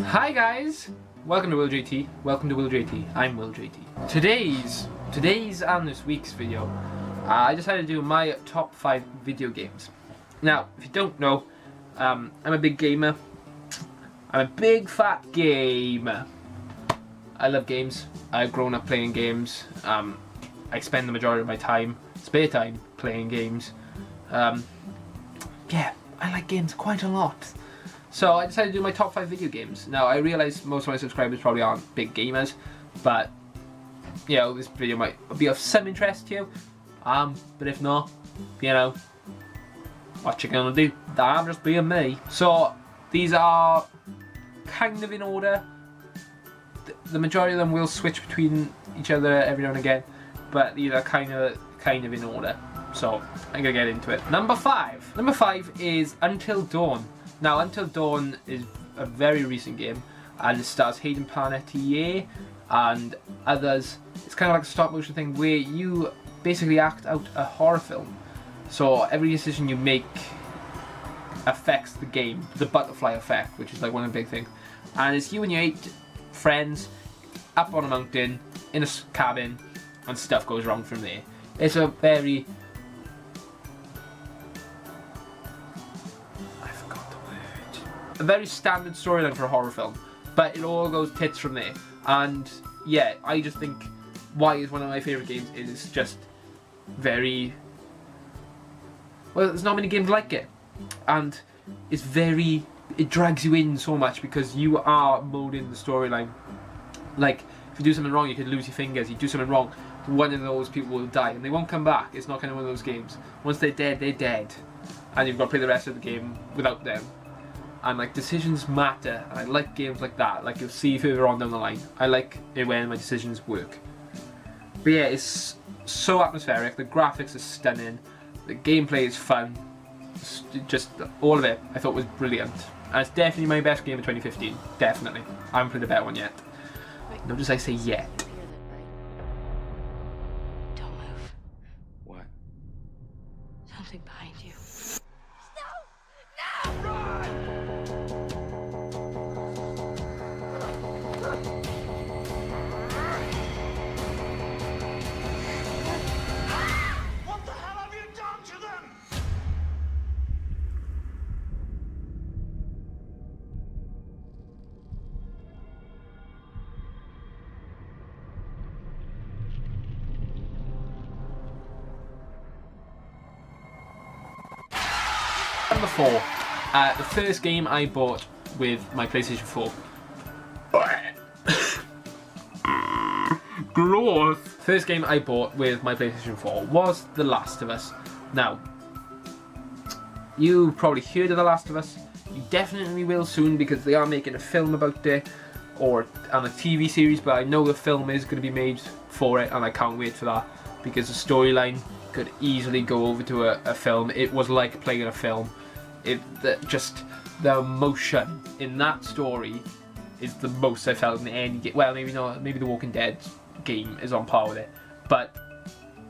Hi guys, welcome to WillJTee. Welcome to WillJTee. I'm WillJTee. Today's and this week's video, I decided to do my top 5 video games. Now, if you don't know, I'm a big gamer. I'm a big fat gamer. I love games. I've grown up playing games. I spend the majority of my spare time, playing games. Yeah, I like games quite a lot. So I decided to do my top 5 video games. Now I realise most of my subscribers probably aren't big gamers, but you know, this video might be of some interest to you. But if not, you know, what you gonna do? I'm just being me. So these are kind of in order. The majority of them will switch between each other every now and again, but these are kind of in order. So I'm gonna get into it. Number 5. Number 5 is Until Dawn. Now, Until Dawn is a very recent game, and it stars Hayden Panettiere and others. It's kind of like a stop motion thing where you basically act out a horror film. So every decision you make affects the game, the butterfly effect, which is like one of the big things. And it's you and your 8 friends up on a mountain in a cabin, and stuff goes wrong from there. It's a very standard storyline for a horror film, but it all goes tits from there. And yeah, I just think why it's one of my favourite games is just very well. There's not many games like it, and it drags you in so much because you are molding the storyline. Like if you do something wrong, you could lose your fingers. You do something wrong, one of those people will die and they won't come back. It's not kind of one of those games. Once they're dead, and you've got to play the rest of the game without them. And like decisions matter, and I like games like that. Like you'll see further on down the line. I like it when my decisions work. But yeah, it's so atmospheric. The graphics are stunning. The gameplay is fun. Just all of it, I thought was brilliant. And it's definitely my best game of 2015. Definitely. I haven't played a better one yet. Notice I say yet. Don't move. What? Something behind you. What the hell have you done to them? Number 4. The first game I bought with my PlayStation 4. Gross. First game I bought with my PlayStation 4 was The Last of Us. Now, you've probably heard of The Last of Us. You definitely will soon because they are making a film about it, and a TV series, but I know the film is going to be made for it, and I can't wait for that because the storyline could easily go over to a film. It was like playing a film. Just the emotion in that story is the most I felt in any game. Well, maybe not. Maybe The Walking Dead game is on par with it, but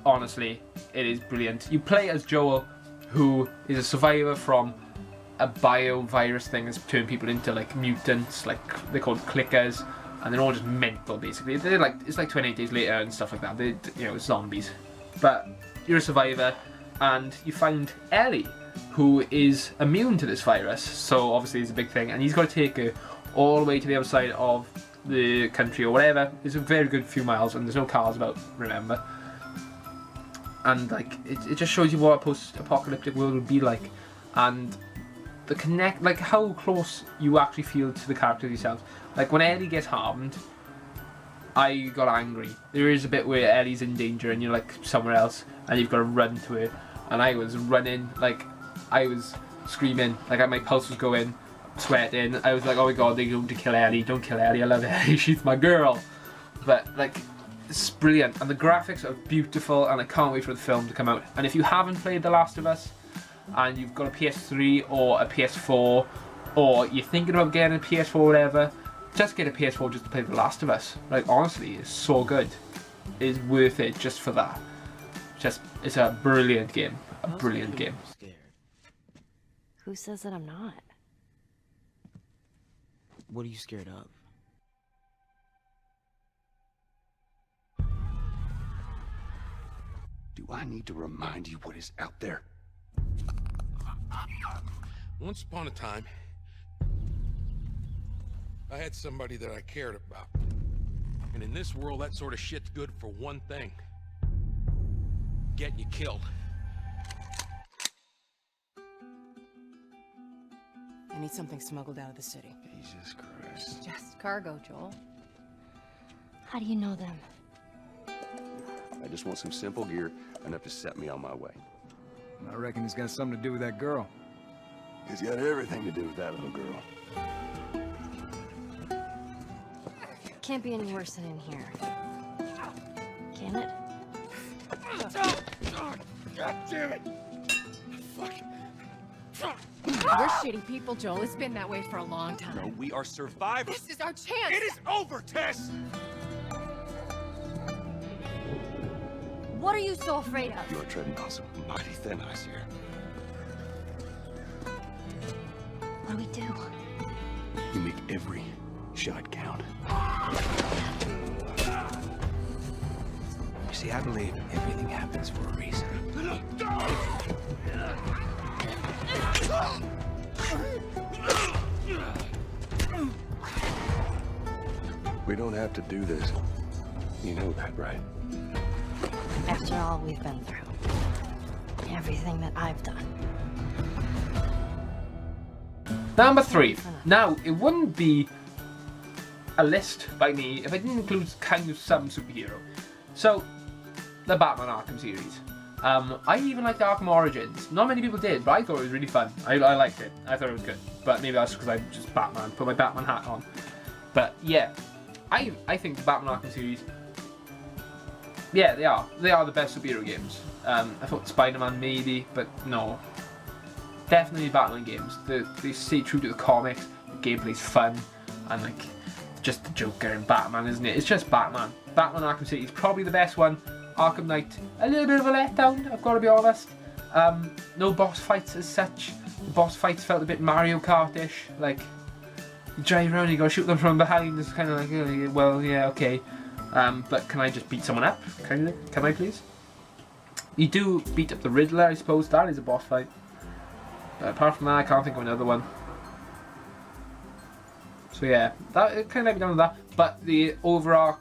honestly, it is brilliant. You play as Joel, who is a survivor from a biovirus thing that's turned people into like mutants, like they're called clickers, and they're all just mental basically. It's like 28 days later and stuff like that. It's zombies, but you're a survivor, and you find Ellie, who is immune to this virus. So obviously it's a big thing, and he's got to take her all the way to the other side of the country or whatever. It's a very good few miles, and there's no cars about, remember. And like it just shows you what a post-apocalyptic world would be like, and like how close you actually feel to the characters yourself. Like when Ellie gets harmed, I got angry. There is a bit where Ellie's in danger and you're like somewhere else and you've got to run to her, and I was running, like I was screaming, like my pulse was going, sweating. I was like, oh my god, they're going to kill Ellie. Don't kill Ellie, I love Ellie, she's my girl. But like, it's brilliant, and the graphics are beautiful, and I can't wait for the film to come out. And if you haven't played The Last of Us and you've got a PS3 or a PS4, or you're thinking about getting a PS4 or whatever, just get a PS4 just to play The Last of Us. Like honestly, it's so good. It's worth it just for that. It's a brilliant game. A brilliant game. Who says that I'm not? What are you scared of? Do I need to remind you what is out there? Once upon a time, I had somebody that I cared about. And in this world, that sort of shit's good for one thing. Getting you killed. I need something smuggled out of the city. Jesus Christ. Just cargo, Joel. How do you know them? I just want some simple gear enough to set me on my way. I reckon it's got something to do with that girl. It's got everything to do with that little girl. Can't be any worse than in here. Can it? God damn it! Fuck. We're shitty people, Joel. It's been that way for a long time. No, we are survivors. This is our chance! It is over, Tess! What are you so afraid of? You're treading on some mighty thin ice here. What do we do? You make every shot count. You see, I believe everything happens for a reason. We don't have to do this. You know that, right? After all we've been through. Everything that I've done. Number 3. Now, it wouldn't be a list by me if I didn't include kind of some superhero. So, the Batman Arkham series. I even liked Arkham Origins. Not many people did, but I thought it was really fun. I liked it. I thought it was good. But maybe that's because I'm just Batman. Put my Batman hat on. But yeah, I think the Batman Arkham series, yeah, they are. They are the best superhero games. I thought Spider-Man maybe, but no. Definitely Batman games. They stay true to the comics. The gameplay's fun. And like, just the Joker and Batman, isn't it? It's just Batman. Batman Arkham City is probably the best one. Arkham Knight, a little bit of a letdown, I've got to be honest. No boss fights as such. The boss fights felt a bit Mario Kart-ish. Like, you drive around, you gotta shoot them from behind. It's kind of like, well, yeah, okay. But can I just beat someone up? Can I please? You do beat up the Riddler, I suppose. That is a boss fight. But apart from that, I can't think of another one. So yeah, that it kind of be done with that. But the overall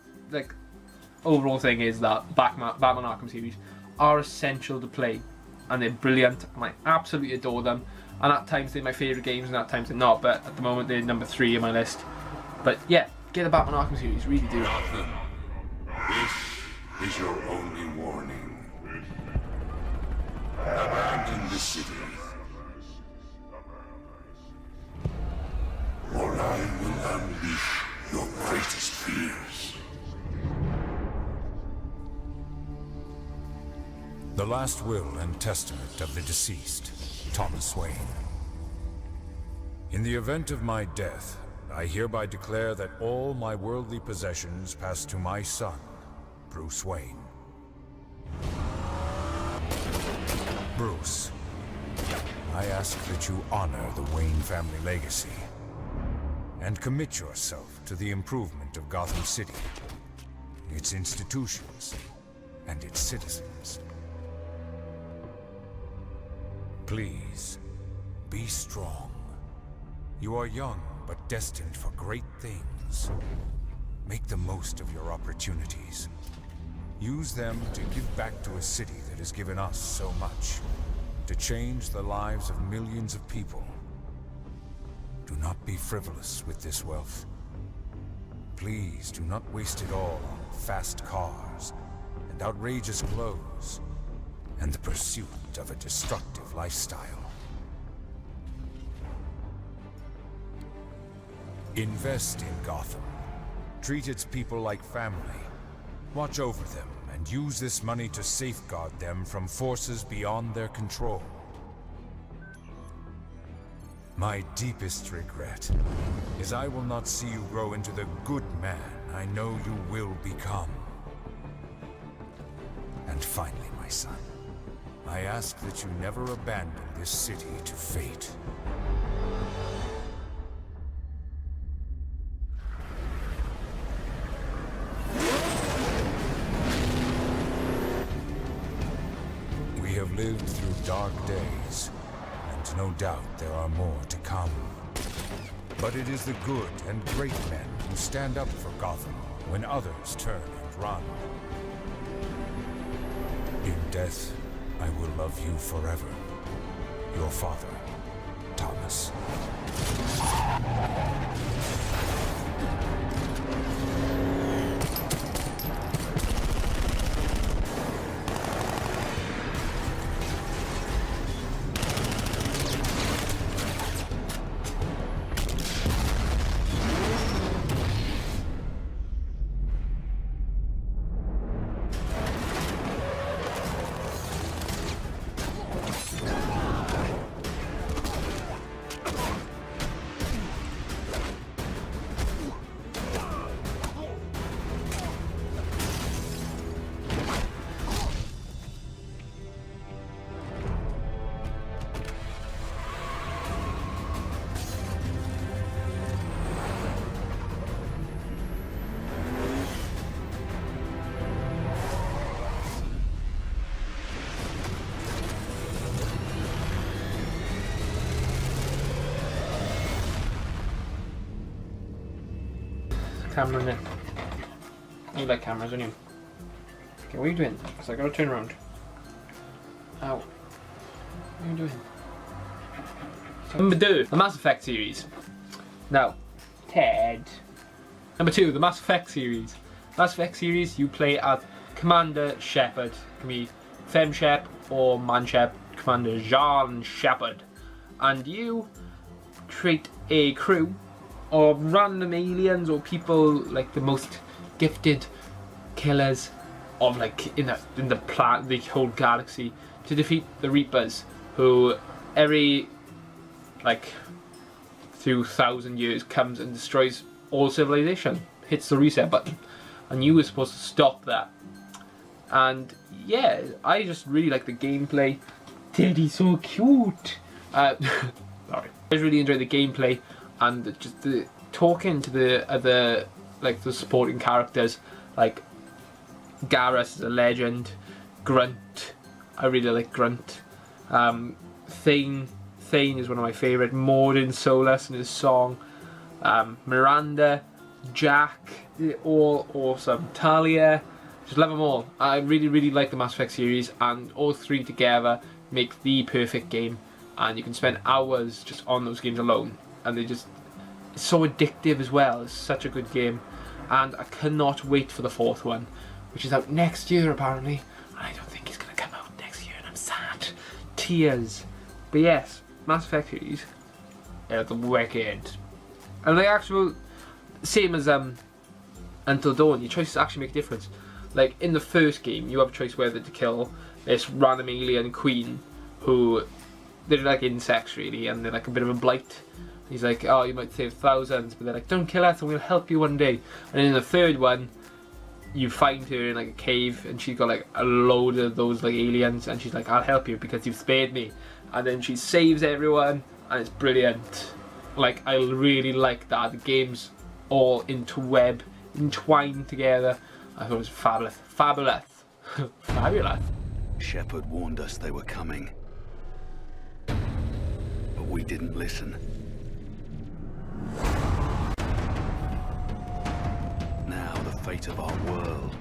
thing is that Batman Arkham series are essential to play, and they're brilliant, and I absolutely adore them. And at times they're my favourite games, and at times they're not. But at the moment they're number 3 on my list. But yeah, get the Batman Arkham series, really do. Gotham, this is your only warning. Abandon the city, or I will unleash your greatest fears. The last will and testament of the deceased, Thomas Wayne. In the event of my death, I hereby declare that all my worldly possessions pass to my son, Bruce Wayne. Bruce, I ask that you honor the Wayne family legacy and commit yourself to the improvement of Gotham City, its institutions, and its citizens. Please, be strong. You are young, but destined for great things. Make the most of your opportunities. Use them to give back to a city that has given us so much, to change the lives of millions of people. Do not be frivolous with this wealth. Please do not waste it all on fast cars and outrageous clothes and the pursuit of a destructive lifestyle. Invest in Gotham. Treat its people like family. Watch over them and use this money to safeguard them from forces beyond their control. My deepest regret is I will not see you grow into the good man I know you will become. And finally, my son, I ask that you never abandon this city to fate. lived through dark days, and no doubt there are more to come. But it is the good and great men who stand up for Gotham when others turn and run. In death, I will love you forever. Your father, Thomas. Camera in it. You like cameras, don't you? Okay, what are you doing? Because I gotta turn around. Ow. What are you doing? Number 2, the Mass Effect series. Now, Ted. Number 2, the Mass Effect series. Mass Effect series, you play as Commander Shepard. It can be Fem Shep or Man Shep, Commander Jean Shepard. And you create a crew of random aliens or people, like the most gifted killers of like in the whole galaxy, to defeat the Reapers, who every like few thousand years comes and destroys all civilization, hits the reset button, and you were supposed to stop that. And yeah, I just really like the gameplay. Teddy's so cute. Sorry, I just really enjoyed the gameplay. And just the talking to the other, like the supporting characters, like Garrus is a legend, Grunt, I really like Grunt, Thane is one of my favourite, Mordin Solus and his song, Miranda, Jack, they're all awesome, Talia, just love them all. I really like the Mass Effect series, and all three together make the perfect game, and you can spend hours just on those games alone. And it's so addictive as well. It's such a good game, and I cannot wait for the 4th one, which is out next year apparently. I don't think it's gonna come out next year, and I'm sad. Tears. But yes, Mass Effect series, the wicked, and the actual same as Until Dawn. Your choices actually make a difference. Like in the first game, you have a choice whether to kill this random alien queen who they're like insects really, and they're like a bit of a blight. He's like, oh, you might save thousands, but they're like, don't kill us and we'll help you one day. And in the 3rd one, you find her in like a cave, and she's got like a load of those like aliens, and she's like, I'll help you because you've spared me. And then she saves everyone, and it's brilliant. Like, I really like that. The game's all entwined together. I thought it was fabulous. Fabulous. Fabulous. Shepard warned us they were coming, but we didn't listen. Now the fate of our world,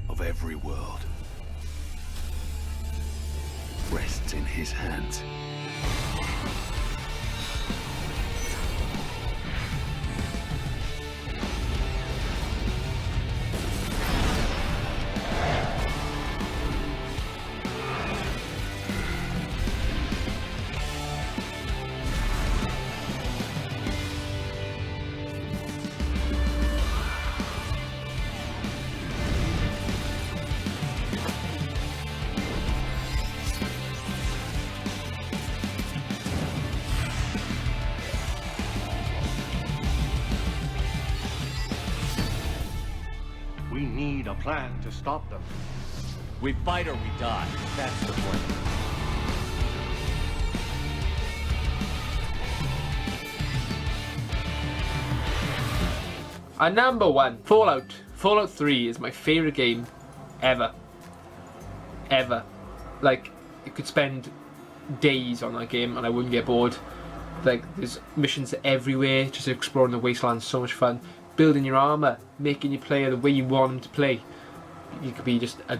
of every world, rests in his hands. We need a plan to stop them. We fight or we die. That's the point. And number 1, Fallout. Fallout 3 is my favourite game ever. ever. Like, you could spend days on that game and I wouldn't get bored. Like, there's missions everywhere, just exploring the wasteland, so much fun. Building your armor, making your player the way you want him to play. You could be just a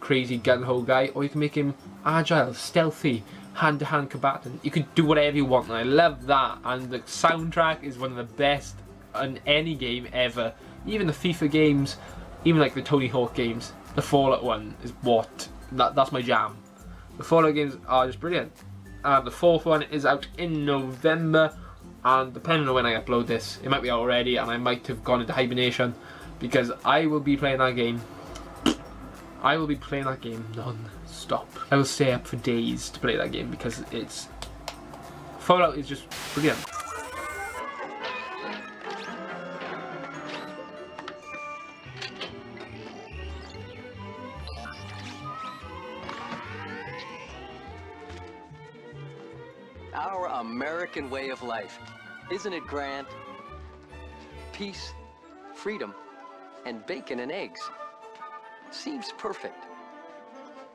crazy gun-ho guy, or you can make him agile, stealthy, hand-to-hand combatant. You could do whatever you want, and I love that. And the soundtrack is one of the best in any game ever. Even the FIFA games, even like the Tony Hawk games, the Fallout one is that's my jam. The Fallout games are just brilliant. The fourth one is out in November, and depending on when I upload this, it might be out already, and I might have gone into hibernation, because I will be playing that game. I will be playing that game non-stop. I will stay up for days to play that game, because Fallout is just brilliant. Our American way of life. Isn't it grand? Peace, freedom, and bacon and eggs. Seems perfect.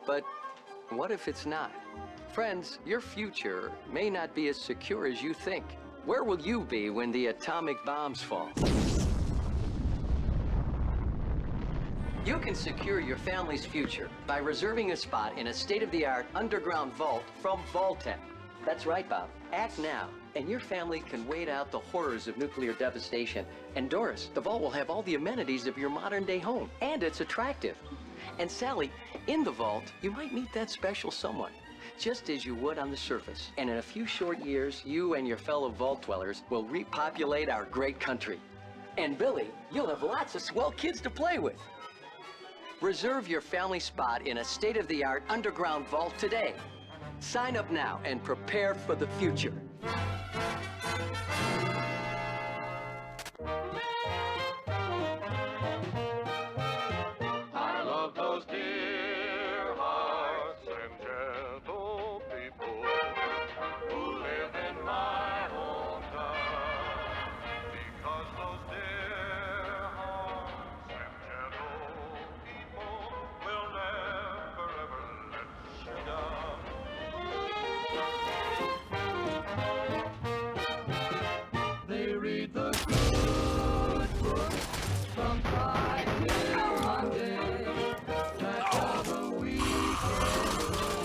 But what if it's not? Friends, your future may not be as secure as you think. Where will you be when the atomic bombs fall? You can secure your family's future by reserving a spot in a state-of-the-art underground vault from Vault-Tec. That's right, Bob. Act now, and your family can wait out the horrors of nuclear devastation. And Doris, the vault will have all the amenities of your modern-day home, and it's attractive. And Sally, in the vault, you might meet that special someone, just as you would on the surface. And in a few short years, you and your fellow vault dwellers will repopulate our great country. And Billy, you'll have lots of swell kids to play with. Reserve your family spot in a state-of-the-art underground vault today. Sign up now and prepare for the future. I love those dear hearts and gentle people who live in my hometown. Because those dear hearts and gentle people will never ever let you down. They read the good book from Friday to Monday. That's how the weekend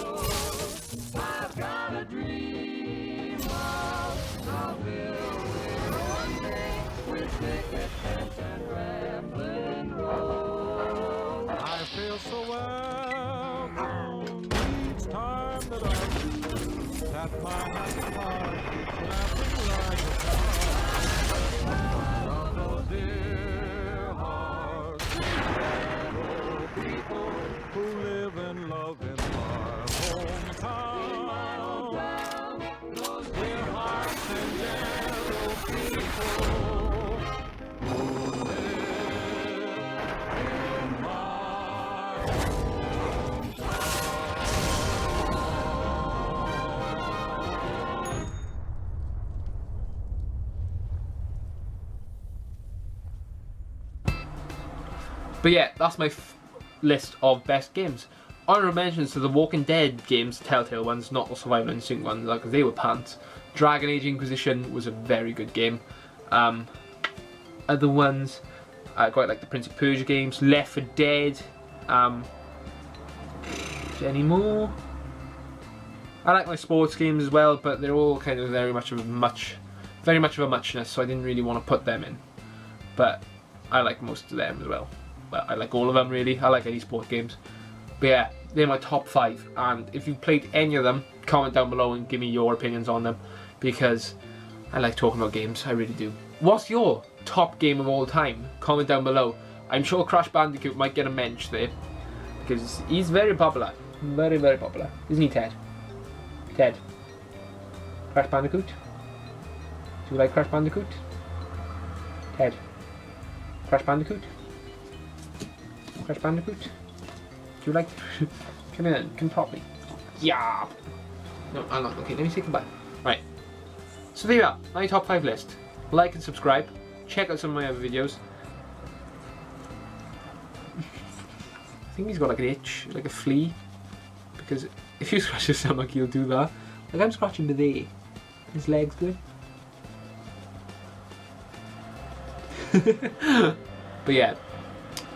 goes. I've got a dream of how we'll live one day with picket fence and rambling road. I feel so welcome each time that I do. Tap my happy heart keeps laughing like a child. I love those dear hearts, gentle people who live and love in my hometown. Those dear hearts and gentle people who live in my hometown. But yeah, that's my list of best games. Honorable mentions to the Walking Dead games, Telltale ones, not the Survival Instinct ones, like they were pants. Dragon Age Inquisition was a very good game. Other ones, I quite like the Prince of Persia games, Left 4 Dead. Any more? I like my sports games as well, but they're all kind of very much of a muchness, so I didn't really want to put them in. But I like most of them as well. But I like all of them really. I like any sport games. But yeah, they're my top 5. And if you've played any of them, comment down below and give me your opinions on them, because I like talking about games. I really do. What's your top game of all time? Comment down below. I'm sure Crash Bandicoot might get a mention there, because he's very popular. Very, very popular. Isn't he, Ted? Ted. Crash Bandicoot? Do you like Crash Bandicoot? Ted. Crash Bandicoot? Crash Bandicoot? Do you like... Come in, come top me. Yeah! No, I'm not. Okay, let me say goodbye. Right. So there you are, my top 5 list. Like and subscribe. Check out some of my other videos. I think he's got like an itch, like a flea. because if you scratch his stomach, he'll do that. Like I'm scratching with there. His legs good. But yeah,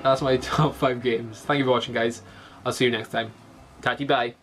that's my top 5 games. Thank you for watching, guys. I'll see you next time. Tatty bye.